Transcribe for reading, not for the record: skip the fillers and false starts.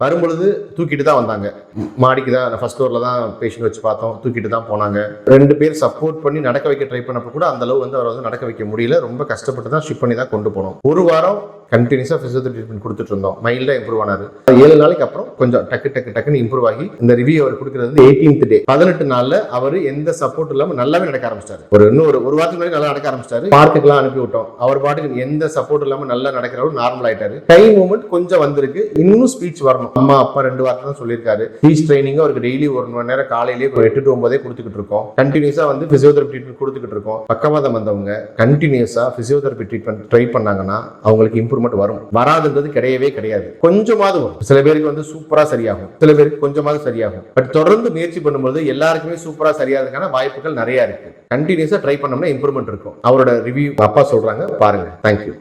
வரும்பொழுது தூக்கிட்டு தான் வந்தாங்க. மாடிக்கு தான் ஃபர்ஸ்ட் ஃப்ளோரில் தான் பேஷண்ட் வச்சு பார்த்தோம். தூக்கிட்டு தான் போனாங்க. 2 பேர் சப்போர்ட் பண்ணி நடக்க வைக்க ட்ரை பண்ணப்போ கூட அந்த அளவு வந்து அவரை நடக்க வைக்க முடியல. ரொம்ப கஷ்டப்பட்டு தான் ஷிஃப்ட் பண்ணி தான் கொண்டு போனோம். ஒரு வாரம் கண்டினியூஸாக ஃபிசியோதெரபி ட்ரீட்மெண்ட் கொடுத்துட்டு இருந்தோம். மைல்டாக இம்ப்ரூவ் ஆனாரு. 7 நாளைக்கு அப்புறம் கொஞ்சம் டக்குன்னு இம்ப்ரூவ் ஆகி இந்த ரிவ்யூ அவர் கொடுக்குறது வந்து 18th டே 18 நாள்ல அவர் எந்த சப்போர்ட் இல்லாமல் நல்லாவே நடக்க ஆரம்பிச்சிட்டாரு. ஒரு வாரத்துக்கு முன்னாடி நல்லா நடக்க ஆரம்பிச்சிட்டாரு. பார்க்குக்கெல்லாம் அனுப்பி விட்டோம். அவர் பாட்டுக்கு எந்த சப்போர்ட் இல்லாமல் நல்லா நடக்கிறவர் நார்மல் ஆயிட்டாரு. கை மூவ்மெண்ட் கொஞ்சம் வந்திருக்கு. இன்னும் ஸ்பீச் வரணும். அம்மா அப்பா 2 வார்த்தை தான் சொல்லியிருக்காரு. ஸ்பீச் ட்ரைனிங் அவருக்கு டெய்லி 1 மணி நேரம் காலையிலேயே 8 to 9 கொடுத்துக்கிட்டு இருக்கோம். கண்டினியூஸா வந்து பிசியோதெரபி ட்ரீட்மெண்ட் கொடுத்துக்கிட்டு இருக்கோம். பக்கவாதம் வந்தவங்க கண்டினியூஸா பிசியோதெரபி ட்ரீட்மெண்ட் ட்ரை பண்ணாங்கன்னா அவங்களுக்கு இம்ப்ரூவ்மெண்ட் வரும். வராதுன்றது கிடையவே கிடையாது. கொஞ்சமாவது வரும். சில பேருக்கு வந்து சூப்பரா சரியாகும், சில பேருக்கு கொஞ்சமாவது சரியாகும். பட் தொடர்ந்து முயற்சி பண்ணும்போது எல்லாருக்குமே சூப்பரா சரியாகிறதுக்கான வாய்ப்புகள் நிறைய இருக்கு. கண்டினியூஸா ட்ரை பண்ணோம்னா இம்ப்ரூவ்மெண்ட் இருக்கும். அவரோட ரிவ்யூ அப்பா சொல்றாங்க, பாருங்க. தேங்க்யூ.